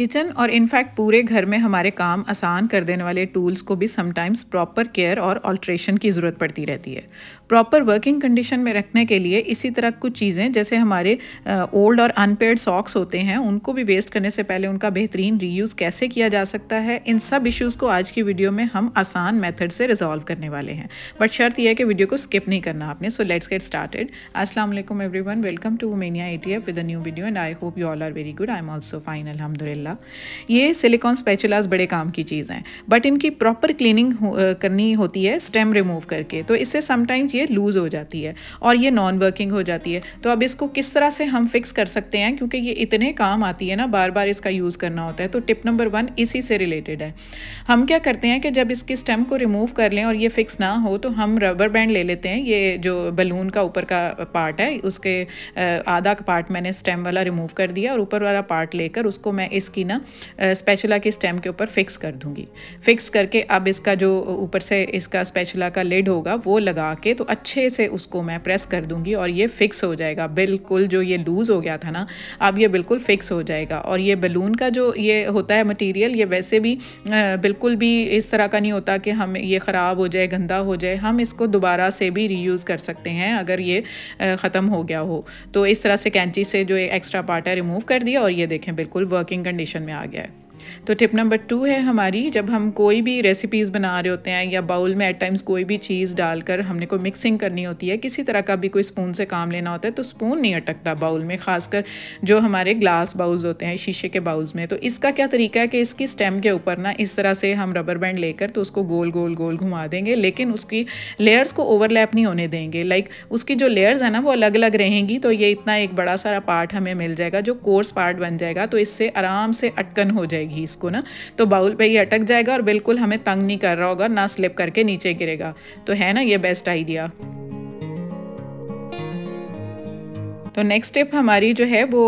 Kitchen और in fact पूरे घर में हमारे काम आसान कर देने वाले टूल्स को भी समटाइम्स प्रॉपर केयर और ऑल्ट्रेशन की ज़रूरत पड़ती रहती है। प्रॉपर वर्किंग कंडीशन में रखने के लिए इसी तरह कुछ चीज़ें जैसे हमारे ओल्ड और अनपेयर्ड सॉक्स होते हैं, उनको भी वेस्ट करने से पहले उनका बेहतरीन रीयूज़ कैसे किया जा सकता है, इन सब इश्यूज़ को आज की वीडियो में हम आसान मेथड से रिजॉल्व करने वाले हैं। बट शर्त यह है कि वीडियो को स्किप नहीं करना आपने। So let's get started. अस्सलाम वालेकुम everyone, welcome to Womenia ATF with a new video and I hope you all are very good. I am also fine अल्हम्दुलिल्लाह। ये सिलिकॉन स्पैचुलास बड़े काम की चीज़ हैं, बट इनकी प्रॉपर क्लीनिंग करनी होती है स्टेम रिमूव करके, तो इससे समटाइम्स ये लूज़ हो जाती है और ये नॉन वर्किंग हो जाती है। तो अब इसको किस तरह से हम फिक्स कर सकते हैं, क्योंकि ये इतने काम आती है ना, बार बार इसका यूज़ करना होता है। तो टिप नंबर 1 इसी से रिलेटेड है। हम क्या करते हैं कि जब इसकी स्टेम को रिमूव कर लें और ये फिक्स ना हो तो हम रबर बैंड ले लेते हैं। ये जो बलून का ऊपर का पार्ट है उसके आधा का पार्ट मैंने स्टेम वाला रिमूव कर दिया और ऊपर वाला पार्ट लेकर उसको मैं इसकी ना स्पैचुला की स्टेम के ऊपर फिक्स कर दूंगी। फिक्स करके अब इसका जो ऊपर से इसका स्पैचुला का लिड होगा वो लगा के तो अच्छे से उसको मैं प्रेस कर दूंगी और ये फिक्स हो जाएगा बिल्कुल। जो ये लूज़ हो गया था ना, अब ये बिल्कुल फिक्स हो जाएगा। और ये बलून का जो ये होता है मटेरियल, ये वैसे भी बिल्कुल भी इस तरह का नहीं होता कि हम ये ख़राब हो जाए, गंदा हो जाए। हम इसको दोबारा से भी रीयूज़ कर सकते हैं अगर ये ख़त्म हो गया हो। तो इस तरह से कैंची से जो एक्स्ट्रा पार्ट है रिमूव कर दिया और ये देखें बिल्कुल वर्किंग कंडीशन में आ गया है। तो टिप नंबर 2 है हमारी, जब हम कोई भी रेसिपीज़ बना रहे होते हैं या बाउल में एट टाइम्स कोई भी चीज़ डालकर हमने कोई मिक्सिंग करनी होती है, किसी तरह का भी कोई स्पून से काम लेना होता है, तो स्पून नहीं अटकता बाउल में, खासकर जो हमारे ग्लास बाउल्स होते हैं, शीशे के बाउल्स में। तो इसका क्या तरीका है कि इसकी स्टेम के ऊपर ना इस तरह से हम रबर बैंड लेकर तो उसको गोल गोल गोल घुमा देंगे, लेकिन उसकी लेयर्स को ओवरलैप नहीं होने देंगे। लाइक उसकी जो लेयर्स है ना वो अलग अलग रहेंगी, तो ये इतना एक बड़ा सारा पार्ट हमें मिल जाएगा जो कोर्स पार्ट बन जाएगा। तो इससे आराम से अटकन हो जाएगी इसको ना, तो बाउल पे ये अटक जाएगा और बिल्कुल हमें तंग नहीं कर रहा होगा, ना स्लिप करके नीचे गिरेगा। तो है ना ये बेस्ट आइडिया। तो नेक्स्ट स्टेप हमारी जो है वो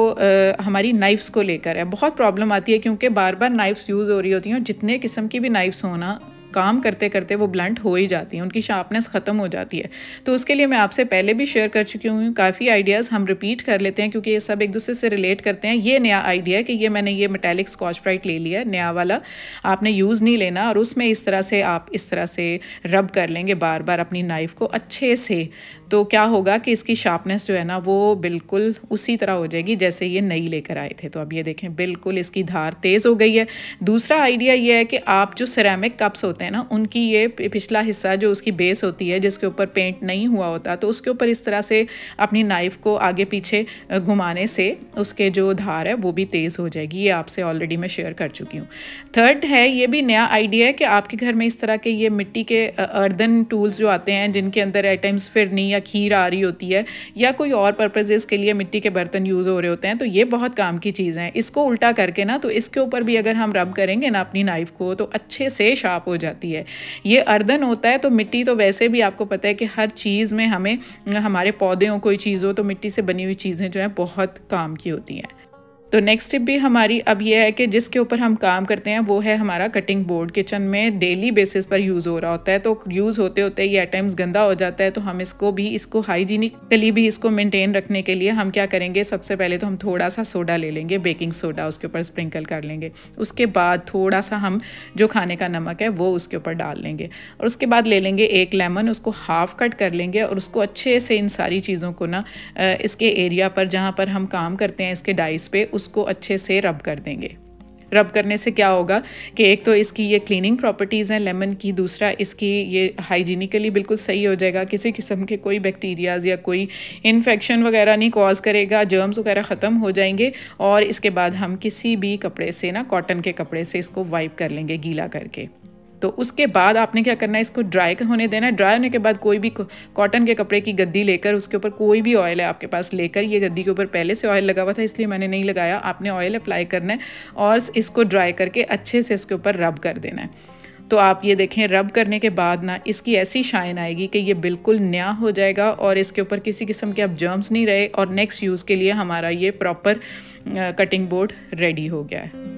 हमारी नाइफ्स को लेकर है। बहुत प्रॉब्लम आती है क्योंकि बार बार नाइफ्स यूज़ हो रही होती हैं और जितने किस्म की भी नाइफ्स हो ना, काम करते करते वो ब्लंट हो ही जाती हैं, उनकी शार्पनेस ख़त्म हो जाती है। तो उसके लिए मैं आपसे पहले भी शेयर कर चुकी हूँ काफ़ी आइडियाज़, हम रिपीट कर लेते हैं क्योंकि ये सब एक दूसरे से रिलेट करते हैं। ये नया आइडिया है कि ये मैंने ये मेटालिक स्कॉच ब्राइट ले लिया, नया वाला आपने यूज़ नहीं लेना, और उसमें इस तरह से आप इस तरह से रब कर लेंगे बार बार अपनी नाइफ़ को अच्छे से। तो क्या होगा कि इसकी शार्पनेस जो है ना वो बिल्कुल उसी तरह हो जाएगी जैसे ये नई लेकर आए थे। तो अब ये देखें बिल्कुल इसकी धार तेज़ हो गई है। दूसरा आइडिया ये है कि आप जो सिरेमिक कप्स होते हैं ना, उनकी ये पिछला हिस्सा जो उसकी बेस होती है जिसके ऊपर पेंट नहीं हुआ होता, तो उसके ऊपर इस तरह से अपनी नाइफ़ को आगे पीछे घुमाने से उसके जो धार है वो भी तेज़ हो जाएगी। ये आपसे ऑलरेडी मैं शेयर कर चुकी हूँ। थर्ड है, ये भी नया आइडिया है कि आपके घर में इस तरह के ये मिट्टी के अर्दन टूल्स जो आते हैं जिनके अंदर एट टाइम्स फिरनी या खीर आ रही होती है या कोई और पर्पजेज़ के लिए मिट्टी के बर्तन यूज़ हो रहे होते हैं, तो ये बहुत काम की चीज़ है। इसको उल्टा करके ना, तो इसके ऊपर भी अगर हम रब करेंगे ना अपनी नाइफ़ को तो अच्छे से शार्प हो जाती है। ये अर्दन होता है, तो मिट्टी तो वैसे भी आपको पता है कि हर चीज़ में हमें, हमारे पौधे हो कोई चीज़ हो, तो मिट्टी से बनी हुई चीज़ें जो हैं बहुत काम की होती हैं। तो नेक्स्ट टिप भी हमारी अब ये है कि जिसके ऊपर हम काम करते हैं वो है हमारा कटिंग बोर्ड। किचन में डेली बेसिस पर यूज़ हो रहा होता है, तो यूज़ होते होते ये एट टाइम्स गंदा हो जाता है। तो हम इसको हाइजीनिकली भी इसको मेंटेन रखने के लिए हम क्या करेंगे, सबसे पहले तो हम थोड़ा सा सोडा ले लेंगे, बेकिंग सोडा, उसके ऊपर स्प्रिंकल कर लेंगे। उसके बाद थोड़ा सा हम जो खाने का नमक है वो उसके ऊपर डाल लेंगे और उसके बाद ले लेंगे एक लेमन, उसको हाफ कट कर लेंगे और उसको अच्छे से इन सारी चीज़ों को ना इसके एरिया पर जहाँ पर हम काम करते हैं इसके डाइस पे उसको अच्छे से रब कर देंगे। रब करने से क्या होगा कि एक तो इसकी ये क्लीनिंग प्रॉपर्टीज़ हैं लेमन की, दूसरा इसकी ये हाइजीनिकली बिल्कुल सही हो जाएगा, किसी किस्म के कोई बैक्टीरियाज़ या कोई इन्फेक्शन वगैरह नहीं कॉज करेगा, जर्म्स वगैरह ख़त्म हो जाएंगे। और इसके बाद हम किसी भी कपड़े से ना, कॉटन के कपड़े से इसको वाइप कर लेंगे गीला करके। तो उसके बाद आपने क्या करना है, इसको ड्राई होने देना है। ड्राई होने के बाद कोई भी कॉटन के कपड़े की गद्दी लेकर उसके ऊपर कोई भी ऑयल है आपके पास लेकर, ये गद्दी के ऊपर पहले से ऑयल लगा हुआ था इसलिए मैंने नहीं लगाया, आपने ऑयल अप्लाई करना है और इसको ड्राई करके अच्छे से इसके ऊपर रब कर देना है। तो आप ये देखें रब करने के बाद ना इसकी ऐसी शाइन आएगी कि ये बिल्कुल नया हो जाएगा और इसके ऊपर किसी किस्म के अब जर्म्स नहीं रहे और नेक्स्ट यूज़ के लिए हमारा ये प्रॉपर कटिंग बोर्ड रेडी हो गया है।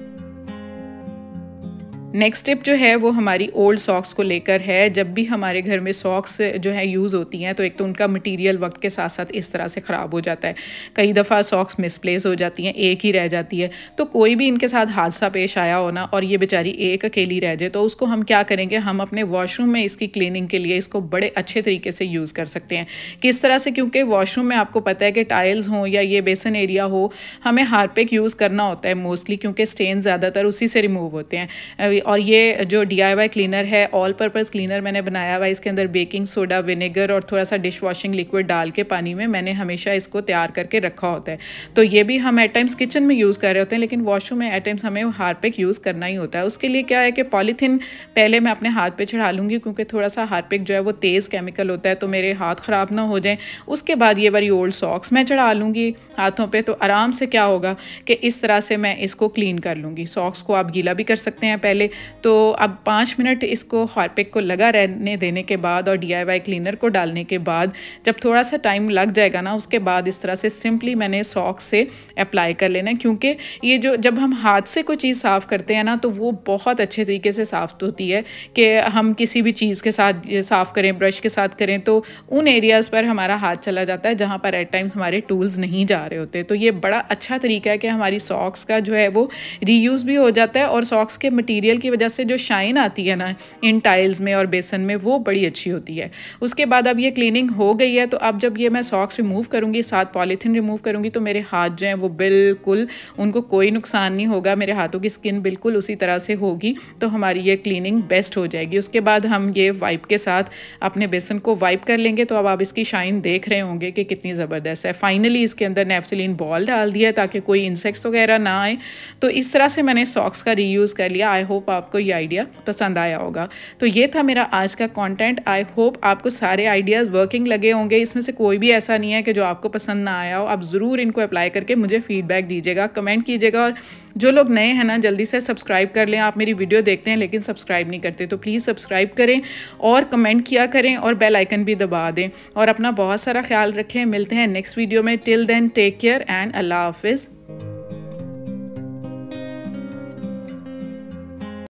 नेक्स्ट टिप जो है वो हमारी ओल्ड सॉक्स को लेकर है। जब भी हमारे घर में सॉक्स जो है यूज़ होती हैं तो एक तो उनका मटेरियल वक्त के साथ साथ इस तरह से ख़राब हो जाता है। कई दफ़ा सॉक्स मिसप्लेस हो जाती हैं, एक ही रह जाती है। तो कोई भी इनके साथ हादसा पेश आया हो ना और ये बेचारी एक अकेली रह जाए तो उसको हम क्या करेंगे, हम अपने वॉशरूम में इसकी क्लीनिंग के लिए इसको बड़े अच्छे तरीके से यूज़ कर सकते हैं। किस तरह से, क्योंकि वॉशरूम में आपको पता है कि टाइल्स हों या ये बेसन एरिया हो, हमें हार्पिक यूज़ करना होता है मोस्टली, क्योंकि स्टेन ज़्यादातर उसी से रिमूव होते हैं। और ये जो DIY क्लीनर है, ऑल पर्पज़ क्लीनर मैंने बनाया हुआ है, इसके अंदर बेकिंग सोडा, विनेगर और थोड़ा सा डिश वॉशिंग लिक्विड डाल के पानी में मैंने हमेशा इसको तैयार करके रखा होता है। तो ये भी हम एट टाइम्स किचन में यूज़ कर रहे होते हैं, लेकिन वॉशरूम में एट टाइम्स हमें हार्पिक यूज़ करना ही होता है। उसके लिए क्या है कि पॉलीथीन पहले मैं अपने हाथ पे चढ़ा लूँगी, क्योंकि थोड़ा सा हार्पिक जो है वो तेज़ केमिकल होता है, तो मेरे हाथ ख़राब ना हो जाएँ। उसके बाद ये वाली ओल्ड सॉक्स मैं चढ़ा लूँगी हाथों पे, तो आराम से क्या होगा कि इस तरह से मैं इसको क्लीन कर लूँगी। सॉक्स को आप गीला भी कर सकते हैं पहले। तो अब 5 मिनट इसको हार्पिक को लगा रहने देने के बाद और DIY क्लीनर को डालने के बाद जब थोड़ा सा टाइम लग जाएगा ना, उसके बाद इस तरह से सिंपली मैंने सॉक्स से अप्लाई कर लेना है। क्योंकि ये जो जब हम हाथ से कोई चीज़ साफ़ करते हैं ना, तो वो बहुत अच्छे तरीके से साफ़ होती है कि हम किसी भी चीज़ के साथ साफ़ करें, ब्रश के साथ करें, तो उन एरियाज़ पर हमारा हाथ चला जाता है जहाँ पर एट टाइम्स हमारे टूल्स नहीं जा रहे होते। तो ये बड़ा अच्छा तरीका है कि हमारी सॉक्स का जो है वो रीयूज़ भी हो जाता है और सॉक्स के मटीरियल की वजह से जो शाइन आती है ना इन टाइल्स में और बेसन में, वो बड़ी अच्छी होती है। उसके बाद अब ये क्लीनिंग हो गई है, तो अब जब ये मैं सॉक्स रिमूव करूँगी, साथ पॉलीथीन रिमूव करूँगी, तो मेरे हाथ जो हैं वो बिल्कुल, उनको कोई नुकसान नहीं होगा। मेरे हाथों की स्किन बिल्कुल उसी तरह से होगी, तो हमारी ये क्लीनिंग बेस्ट हो जाएगी। उसके बाद हम ये वाइप के साथ अपने बेसन को वाइप कर लेंगे। तो अब आप इसकी शाइन देख रहे होंगे कि कितनी ज़बरदस्त है। फाइनली इसके अंदर नेफ्थलीन बॉल डाल दिया ताकि कोई इंसेक्ट्स वगैरह ना आए। तो इस तरह से मैंने सॉक्स का रीयूज़ कर लिया। आई होप आपको ये आइडिया पसंद आया होगा। तो ये था मेरा आज का कंटेंट। आई होप आपको सारे आइडियाज़ वर्किंग लगे होंगे। इसमें से कोई भी ऐसा नहीं है कि जो आपको पसंद ना आया हो। आप ज़रूर इनको अप्लाई करके मुझे फीडबैक दीजिएगा, कमेंट कीजिएगा। और जो लोग नए हैं ना, जल्दी से सब्सक्राइब कर लें। आप मेरी वीडियो देखते हैं लेकिन सब्सक्राइब नहीं करते, तो प्लीज़ सब्सक्राइब करें और कमेंट किया करें और बेल आइकन भी दबा दें। और अपना बहुत सारा ख्याल रखें। मिलते हैं नेक्स्ट वीडियो में। Till then take care and अल्लाह हाफिज़।